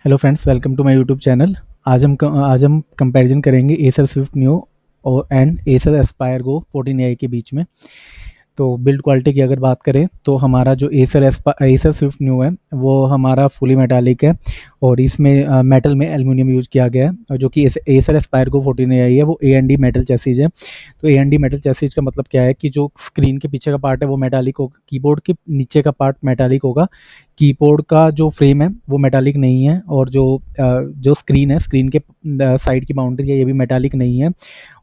Hello friends, welcome to my YouTube channel. आज हम comparison करेंगे एसर स्विफ्ट न्यू और and Acer Aspire Go 14 AI के बीच में। तो बिल्ड क्वालिटी की अगर बात करें तो हमारा जो एसर स्विफ्ट न्यू है वो हमारा फुली मेटालिक है और इसमें मेटल में एल्यूमिनियम यूज किया गया है। और जो कि एसर एस्पायर गो 14 AI है वो A&D मेटल चैसीज है। तो A&D मेटल चैसीज का मतलब क्या है कि जो स्क्रीन के पीछे का पार्ट है वो मेटालिक होगा, कीबोर्ड के नीचे का पार्ट मेटालिक होगा, कीबोर्ड का जो फ्रेम है वो मेटालिक नहीं है, और जो स्क्रीन है, स्क्रीन के साइड की बाउंड्री है, ये भी मेटालिक नहीं है।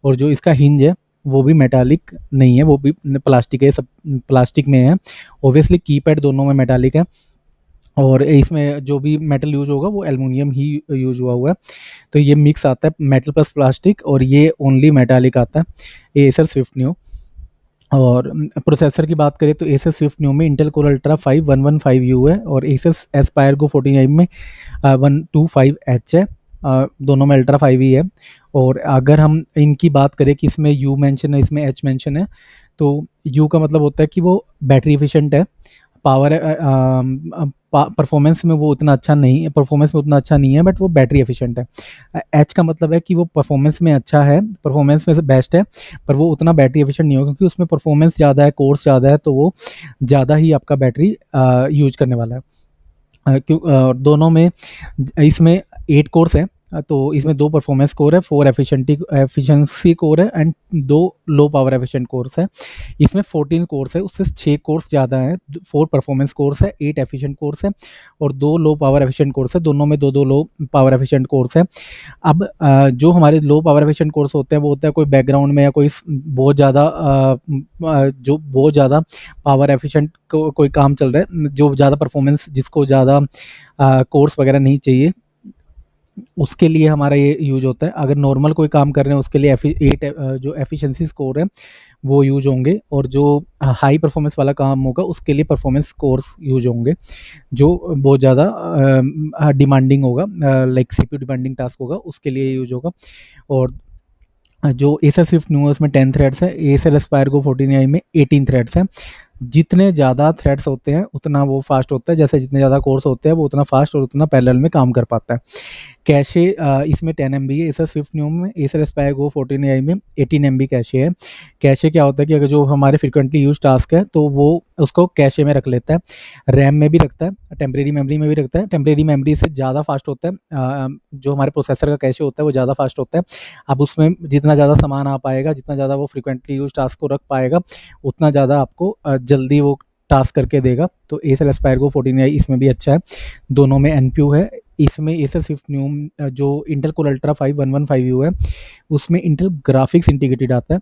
और जो इसका हिंज है वो भी मेटालिक नहीं है, वो भी प्लास्टिक है, सब प्लास्टिक में है। ऑब्वियसली कीपैड दोनों में मेटालिक है और इसमें जो भी मेटल यूज होगा वो एल्युमिनियम ही यूज हुआ है। तो ये मिक्स आता है मेटल प्लस प्लास्टिक, और ये ओनली मेटालिक आता है एसर स्विफ्ट न्यू। और प्रोसेसर की बात करें तो एसर स्विफ्ट न्यू में इंटेल कोर अल्ट्रा 5 115U है और एसर एस्पायर गो 14 में 125H है। दोनों में अल्ट्रा 5 ही है। और अगर हम इनकी बात करें कि इसमें यू मेंशन है, इसमें एच मेंशन है, तो यू का मतलब होता है कि वो बैटरी एफिशिएंट है। पावर परफॉर्मेंस में वो उतना अच्छा नहीं है, परफॉर्मेंस में उतना अच्छा नहीं है, बट वो बैटरी एफिशिएंट है। एच का मतलब है कि वो परफॉर्मेंस में अच्छा है, परफॉर्मेंस में से बेस्ट है, पर वो उतना बैटरी एफिशिएंट नहीं होगा क्योंकि उसमें परफॉर्मेंस ज़्यादा है, कोर्स ज़्यादा है, तो वो ज़्यादा ही आपका बैटरी यूज करने वाला है। दोनों में इसमें 8 कोर्स है। तो इसमें 2 परफॉर्मेंस कोर है, 4 एफिशिएंसी कोर है and 2 low power efficient course है। इसमें 14 कोर्स है, उससे 6 कोर्स ज़्यादा है, 4 परफॉर्मेंस कोर्स है, 8 एफिशिएंट कोर्स है और 2 लो पावर एफिशिएंट कोर्स है। दोनों में 2-2 लो पावर एफिशिएंट कोर्स है। अब जो हमारे लो पावर एफिशिएंट कोर्स होते हैं वो होता है कोई बैकग्राउंड में या कोई बहुत ज़्यादा जो बहुत ज़्यादा पावर एफिशिएंट कोई काम चल रहा है, जो ज़्यादा परफॉर्मेंस, जिसको ज़्यादा कोर्स वगैरह नहीं चाहिए, उसके लिए हमारा ये यूज होता है। अगर नॉर्मल कोई काम कर रहे हैं उसके लिए जो एफिशिएंसी स्कोर है वो यूज होंगे, और जो हाई परफॉर्मेंस वाला काम होगा उसके लिए परफॉर्मेंस कोर्स यूज होंगे, जो बहुत ज़्यादा डिमांडिंग होगा, लाइक सीपीयू डिमांडिंग टास्क होगा उसके लिए यूज होगा। और जो एसर स्विफ्ट न्यू है उसमें 10 थ्रेड्स है, एसर एस्पायर गो 14 में 18 थ्रेड्स हैं। जितने ज़्यादा थ्रेड्स होते हैं उतना वो फास्ट होता है, जैसे जितने ज़्यादा कोर्स होते हैं वो उतना फास्ट और उतना पैरेलल में काम कर पाता है। कैशे इसमें 10 MB है, एसर स्विफ्ट न्यू में, एसर एस्पायर गो 14 में 18 MB कैशे है। कैशे क्या होता है कि अगर जो हमारे फ्रिक्वेंटली यूज टास्क है तो वो उसको कैशे में रख लेता है, रैम में भी रखता है, टेम्परेरी मेमोरी में भी रखता है। टेम्परेरी मेमोरी से ज़्यादा फास्ट होता है, जो हमारे प्रोसेसर का कैशे होता है वो ज़्यादा फास्ट होता है। अब उसमें जितना ज़्यादा सामान आ पाएगा, जितना ज़्यादा वो फ्रिक्वेंटली यूज टास्क को रख पाएगा, उतना ज़्यादा आपको जल्दी वो टास्क करके देगा। तो एसर एस्पायर गो 14 इसमें भी अच्छा है। दोनों में एनपीयू है। इसमें एसर स्विफ्ट न्यू जो इंटेल कोर अल्ट्रा 5 115U है उसमें इंटेल ग्राफिक्स इंटीग्रेटेड आता है।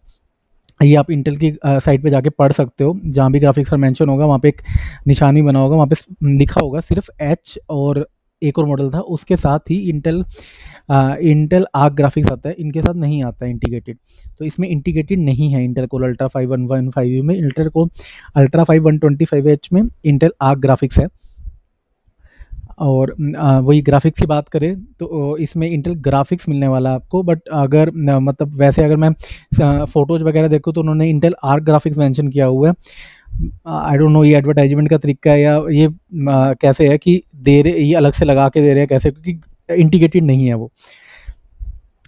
ये आप इंटेल की साइट पे जाके पढ़ सकते हो, जहाँ भी ग्राफिक्स का मेंशन होगा वहाँ पे एक निशानी बना होगा, वहाँ पे लिखा होगा सिर्फ एच, और एक और मॉडल था उसके साथ ही इंटेल आर्क ग्राफिक्स आता है, इनके साथ नहीं आता है इंटीग्रेटेड। तो इसमें इंटीग्रेटेड नहीं है इंटेल कोर अल्ट्रा 5 115U में। इंटेल को अल्ट्रा 5 125H में इंटेल आर्क ग्राफिक्स है। और वही ग्राफिक्स की बात करें तो इसमें इंटेल ग्राफिक्स मिलने वाला है आपको, बट अगर मतलब वैसे अगर मैं फोटोज वगैरह देखूँ तो उन्होंने इंटेल आर्क ग्राफिक्स मेंशन किया हुआ है। आई डोंट नो ये एडवर्टाइजमेंट का तरीका है या ये कैसे है कि दे रहे, ये अलग से लगा के दे रहे हैं कैसे, क्योंकि इंटीग्रेटेड नहीं है वो।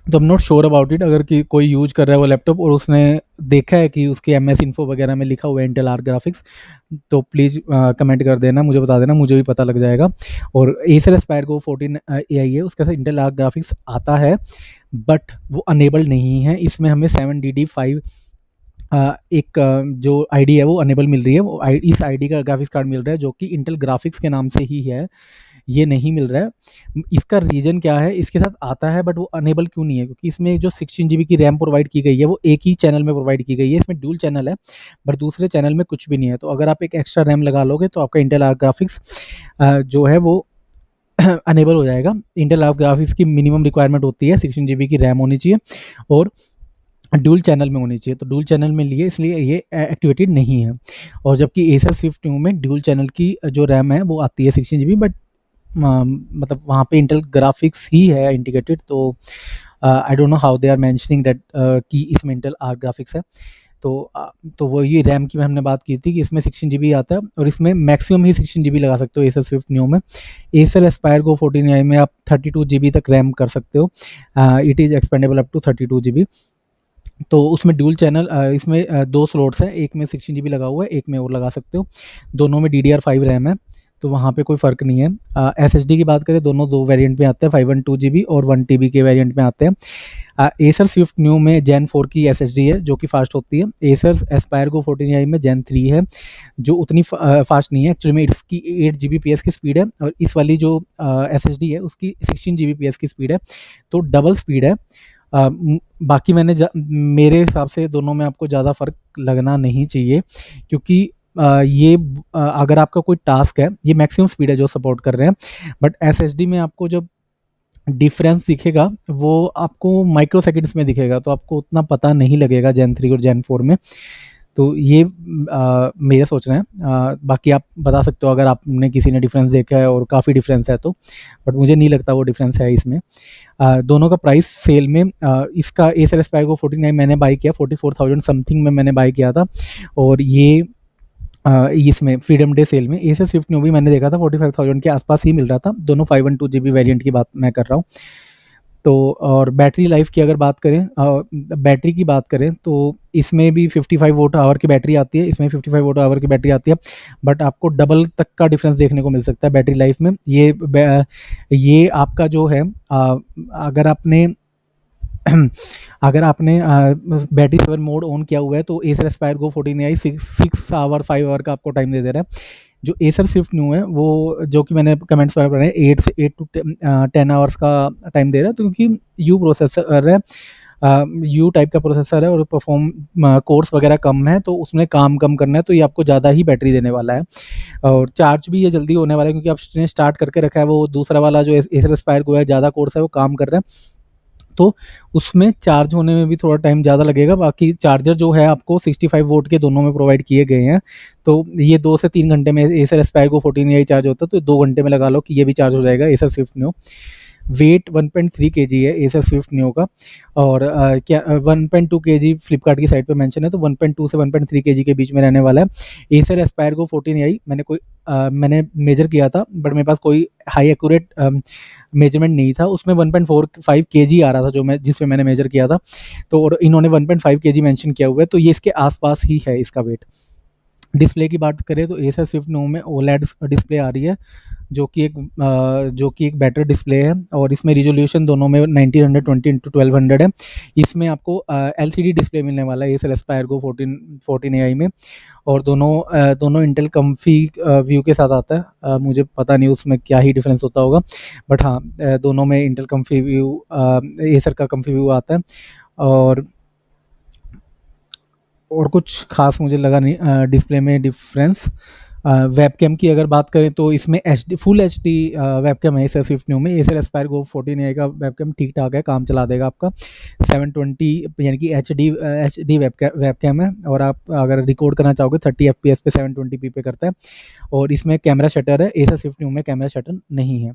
तो I am not sure about it. अगर कि कोई यूज कर रहा है वो लैपटॉप और उसने देखा है कि उसकी MS इन्फो वगैरह में लिखा हुआ है इंटेल आर्क ग्राफिक्स, तो प्लीज़ कमेंट कर देना, मुझे बता देना, मुझे भी पता लग जाएगा। और एसर एस्पायर गो 14 AI है, उसके साथ इंटेल आर्क ग्राफिक्स आता है, बट वो अनेबल नहीं है। इसमें हमें 7DD5 जो आईडी है वो अनेबल मिल रही है, वो इस आईडी का ग्राफिक्स कार्ड मिल रहा है जो कि इंटेल ग्राफिक्स के नाम से ही है, ये नहीं मिल रहा है। इसका रीज़न क्या है, इसके साथ आता है बट वो अनेबल क्यों नहीं है, क्योंकि इसमें जो 16 GB की रैम प्रोवाइड की गई है वो एक ही चैनल में प्रोवाइड की गई है। इसमें ड्यूल चैनल है बट दूसरे चैनल में कुछ भी नहीं है। तो अगर आप एक एक्स्ट्रा रैम लगा लोगे तो आपका इंटेल आर्क ग्राफिक्स जो है वो अनेबल हो जाएगा। इंटेल आर्क ग्राफिक्स की मिनिमम रिक्वायरमेंट होती है 16 GB की रैम होनी चाहिए और डुअल चैनल में होनी चाहिए, तो डुअल चैनल में लिए इसलिए ये एक्टिवेटेड नहीं है। और जबकि एसर स्विफ्ट न्यू में डुअल चैनल की जो रैम है वो आती है 16 GB, बट मतलब वहाँ पे इंटेल ग्राफिक्स ही है इंटीग्रेटेड। तो I don't know how they are mentioning that कि इसमें इंटेल आर्क ग्राफिक्स है। तो तो वो ये रैम की हमने बात की थी कि इसमें 16 GB आता है और इसमें मैक्सिमम ही 16 GB लगा सकते हो एसर स्विफ्ट न्यू में। एसर एस्पायर गो 14 में आप 32 GB तक रैम कर सकते हो। It is expandable up to 32 GB। तो उसमें ड्यूल चैनल इसमें दो स्लॉट्स हैं, एक में 16 GB लगा हुआ है, एक में और लगा सकते हो। दोनों में DDR5 रैम है, तो वहाँ पे कोई फ़र्क नहीं है। SSD की बात करें, दोनों दो वेरिएंट में आते हैं, 512 GB और 1 TB के वेरिएंट में आते हैं। एसर स्विफ्ट न्यू में जेन 4 की SSD है जो कि फास्ट होती है। एसर एस्पायर गो 14 में जेन 3 है जो उतनी फास्ट नहीं है। एक्चुअली में इसकी 8 Gbps की स्पीड है और इस वाली जो SSD है उसकी 16 Gbps की स्पीड है, तो डबल स्पीड है। बाकी मेरे हिसाब से दोनों में आपको ज़्यादा फ़र्क लगना नहीं चाहिए, क्योंकि अगर आपका कोई टास्क है, ये मैक्सिमम स्पीड है जो सपोर्ट कर रहे हैं, बट SSD में आपको जब डिफरेंस दिखेगा वो आपको माइक्रो सेकेंड्स में दिखेगा, तो आपको उतना पता नहीं लगेगा जेन 3 और जेन 4 में। तो ये मेरा सोचना है। बाकी आप बता सकते हो अगर आपने किसी ने डिफरेंस देखा है और काफ़ी डिफरेंस है तो, बट मुझे नहीं लगता वो डिफरेंस है इसमें। दोनों का प्राइस सेल में इसका एसर एस्पायर को 49 मैंने बाई किया, 44,000 समथिंग में मैंने बाई किया था। और ये इसमें फ्रीडम डे सेल में एसर स्विफ्ट न्यू भी मैंने देखा था 45,000 के आसपास ही मिल रहा था। दोनों 512 GB वेरिएंट की बात मैं कर रहा हूँ। तो और बैटरी लाइफ की अगर बात करें, बैटरी की बात करें तो इसमें भी 55 वोट आवर की बैटरी आती है, इसमें 55 वोट आवर की बैटरी आती है, बट आपको डबल तक का डिफरेंस देखने को मिल सकता है बैटरी लाइफ में। ये आपका जो है, अगर आपने अगर आपने बैटरी सेवर मोड ऑन किया हुआ है तो Acer Aspire Go 14 6 hour 5 hour का आपको टाइम दे दे रहा है। जो एसर स्विफ्ट न्यू है वो, जो कि मैंने कमेंट्स वगैरह पढ़े, 8 टू 10 आवर्स का टाइम दे रहा है, तो क्योंकि यू प्रोसेसर है, यू टाइप का प्रोसेसर है और परफॉर्म कोर्स वगैरह कम है, तो उसमें काम कम करना है, तो ये आपको ज़्यादा ही बैटरी देने वाला है। और चार्ज भी ये जल्दी होने वाला है, क्योंकि आपने स्टार्ट करके रखा है, वो दूसरा वाला जो एसर एस्पायर गो है ज़्यादा कोर्स है वो काम कर रहा है, तो उसमें चार्ज होने में भी थोड़ा टाइम ज़्यादा लगेगा। बाकी चार्जर जो है आपको 65 वोट के दोनों में प्रोवाइड किए गए हैं, तो ये 2 से 3 घंटे में एसर एस्पायर को 14 चार्ज होता है, तो 2 घंटे में लगा लो कि ये भी चार्ज हो जाएगा Acer Swift new. Weight 1.3 kg है एसर स्विफ्ट न्यू का, और क्या 1.2 kg फ्लिपकार्ट की साइट पे मेंशन है, तो 1.2 से 1.3 kg के बीच में रहने वाला है। एसर एस्पायर को 14 मैंने मेजर किया था, बट मेरे पास कोई हाई एक्यूरेट मेजरमेंट नहीं था, उसमें 1.45 kg आ रहा था जो मैं जिसमें मैंने मेजर किया था, तो और इन्होंने 1.5 kg मेंशन किया हुआ है, तो ये इसके आसपास ही है इसका वेट। डिस्प्ले की बात करें तो एसर स्विफ्ट न्यू में ओलेड डिस्प्ले आ रही है, जो कि एक बेटर डिस्प्ले है, और इसमें रिजोल्यूशन दोनों में 1920x1200 है। इसमें आपको LCD डिस्प्ले मिलने वाला है एसर एस्पायर गो 14 में, और दोनों इंटेल कम्फी व्यू के साथ आता है। मुझे पता नहीं उसमें क्या ही डिफरेंस होता होगा, बट हाँ, दोनों में इंटेल कम्फी व्यू, एसर का कम्फी व्यू आता है। और कुछ खास मुझे लगा नहीं डिस्प्ले में डिफरेंस। वेबकैम की अगर बात करें तो इसमें फुल HD वेबकैम है एसर स्विफ्ट न्यू में। एसर एस्पायर गो 14 का वेबकैम ठीक ठाक है, काम चला देगा आपका। 720 यानी कि HD वेबकैम है, और आप अगर रिकॉर्ड करना चाहोगे 30 FPS पे 720p पे करता है। और इसमें कैमरा शटर है, एसर स्विफ्ट न्यू में कैमरा शटर नहीं है।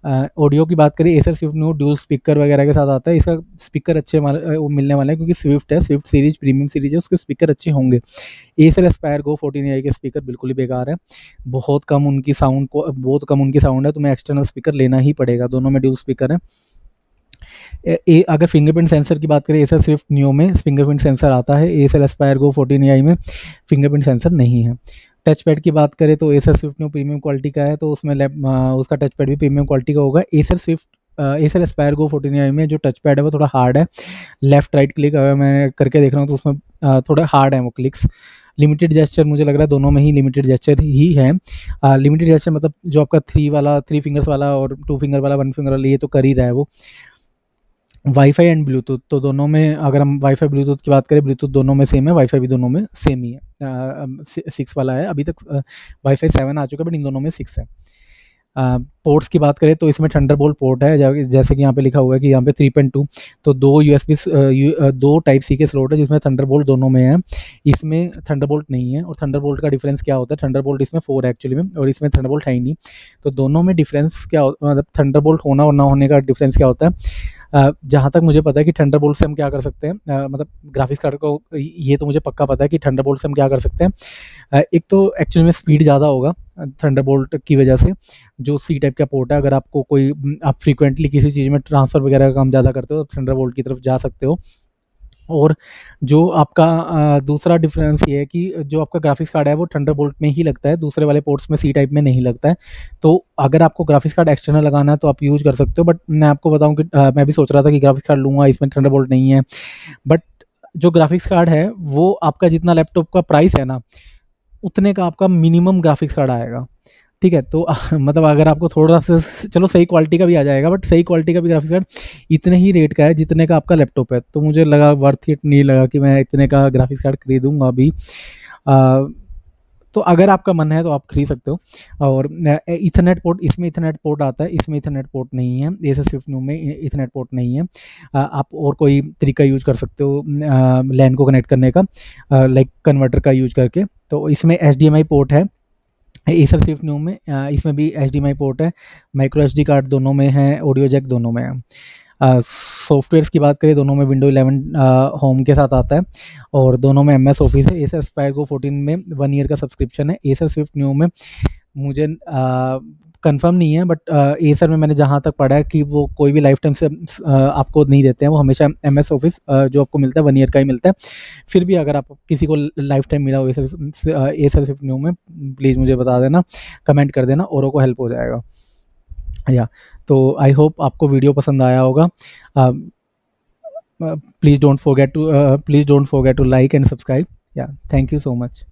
ऑडियो की बात करें, Acer Swift new dual speaker वगैरह के साथ आता है। इसका स्पीकर अच्छे मिलने वाले हैं, क्योंकि स्विफ्ट है, स्विफ्ट सीरीज प्रीमियम सीरीज है, उसके स्पीकर अच्छे होंगे। एसर एस्पायर गो 14 के स्पीकर बिल्कुल ही बेकार है, बहुत कम उनकी साउंड है, तुम्हें एक्सटर्नल स्पीकर लेना ही पड़ेगा। दोनों में ड्यूल स्पीकर है। अगर फिंगरप्रिंट सेंसर की बात करें, एसर स्विफ्ट न्यू में फिंगरप्रिंट सेंसर आता है, एसर एस्पायर गो 14 में फिंगरप्रिंट सेंसर नहीं है। टच पैड की बात करें तो Acer Swift new premium quality का है, तो उसमें उसका टच पैड भी प्रीमियम क्वालिटी का होगा। एसर एस्पायर गो 14 में जो टच पैड है वो थोड़ा हार्ड है। लेफ्ट राइट क्लिक अगर मैं करके देख रहा हूँ तो उसमें थोड़ा हार्ड है वो क्लिक्स। लिमिटेड जेस्चर मुझे लग रहा है दोनों में ही लिमिटेड जेस्चर ही है। लिमिटेड जेस्चर मतलब जो आपका 3 फिंगर्स वाला और 2 फिंगर वाला 1 फिंगर वाला, ये तो कर ही रहा है वो। वाईफाई एंड ब्लूटूथ, तो दोनों में अगर हम वाईफाई ब्लूटूथ की बात करें, ब्लूटूथ दोनों में सेम है, वाईफाई भी दोनों में सेम ही है। 6 वाला है, अभी तक वाईफाई 7 आ चुका है, बट इन दोनों में 6 है। पोर्ट्स की बात करें तो इसमें थंडरबोल्ट पोर्ट है, जैसे कि यहाँ पे लिखा हुआ है कि यहाँ पे 3.2, तो दो यूएसबी, दो टाइप सी के स्लॉट है जिसमें थंडरबोल्ट दोनों में है। इसमें थंडरबोल्ट नहीं है। और थंडरबोल्ट का डिफरेंस क्या होता है, थंडरबोल्ट इसमें 4 है एक्चुअली में, और इसमें थंडरबोल्ट है ही नहीं। तो दोनों में डिफरेंस क्या मतलब थंडरबोल्ट होना और ना होने का डिफरेंस क्या होता है। जहाँ तक मुझे पता है कि थंडरबोल्ट से हम क्या कर सकते हैं, मतलब ग्राफिक्स कार्ड को ये तो मुझे पक्का पता है कि थंडरबोल्ट से हम क्या कर सकते हैं। एक तो एक्चुअली में स्पीड ज़्यादा होगा थंडरबोल्ट की वजह से। जो सी टाइप का पोर्ट है, अगर आपको कोई आप फ्रीक्वेंटली किसी चीज़ में ट्रांसफ़र वगैरह का काम ज़्यादा करते हो तो थंडरबोल्ट की तरफ जा सकते हो। और जो आपका दूसरा डिफरेंस ये है कि जो आपका ग्राफिक्स कार्ड है वो थंडरबोल्ट में ही लगता है, दूसरे वाले पोर्ट्स में सी टाइप में नहीं लगता है। तो अगर आपको ग्राफिक्स कार्ड एक्सटर्नल लगाना है तो आप यूज़ कर सकते हो, बट मैं आपको बताऊं कि मैं भी सोच रहा था कि ग्राफिक्स कार्ड लूँगा, इसमें थंडरबोल्ट नहीं है। बट जो ग्राफिक्स कार्ड है वो आपका जितना लैपटॉप का प्राइस है ना, उतने का आपका मिनिमम ग्राफिक्स कार्ड आएगा। ठीक है, तो मतलब अगर आपको थोड़ा सा चलो सही क्वालिटी का भी आ जाएगा, बट सही क्वालिटी का भी ग्राफिक्स कार्ड इतने ही रेट का है जितने का आपका लैपटॉप है। तो मुझे लगा वर्थ इट नहीं लगा कि मैं इतने का ग्राफिक्स कार्ड खरीदूंगा अभी। आ, तो अगर आपका मन है तो आप खरीद सकते हो। और इथरनेट पोर्ट, इसमें इथरनेट पोर्ट आता है, इसमें इथरनेट पोर्ट नहीं है। एसएस स्विफ्ट न्यू में इथरनेट पोर्ट नहीं है। आप और कोई तरीका यूज कर सकते हो लैन को कनेक्ट करने का, लाइक कन्वर्टर का यूज करके। तो इसमें एचडीएमआई पोर्ट है एसर स्विफ्ट न्यू में, इसमें भी एचडीएमआई पोर्ट है, माइक्रो एसडी कार्ड दोनों में है, ऑडियो जैक दोनों में है। सॉफ्टवेयर्स की बात करें, दोनों में विंडो 11 होम के साथ आता है, और दोनों में एमएस ऑफिस है। एसर स्पायरगो 14 में 1 ईयर का सब्सक्रिप्शन है। एसर स्विफ्ट न्यू में मुझे कंफर्म नहीं है, बट एसर में मैंने जहाँ तक पढ़ा है कि वो कोई भी लाइफ टाइम से आपको नहीं देते हैं, वो हमेशा एमएस ऑफिस जो आपको मिलता है 1 ईयर का ही मिलता है। फिर भी अगर आप किसी को लाइफ टाइम मिला हो एसर स्विफ्ट न्यू में, प्लीज़ मुझे बता देना, कमेंट कर देना, औरों को हेल्प हो जाएगा। या तो आई होप आपको वीडियो पसंद आया होगा। Please don't forget to like and subscribe. या थैंक यू सो मच।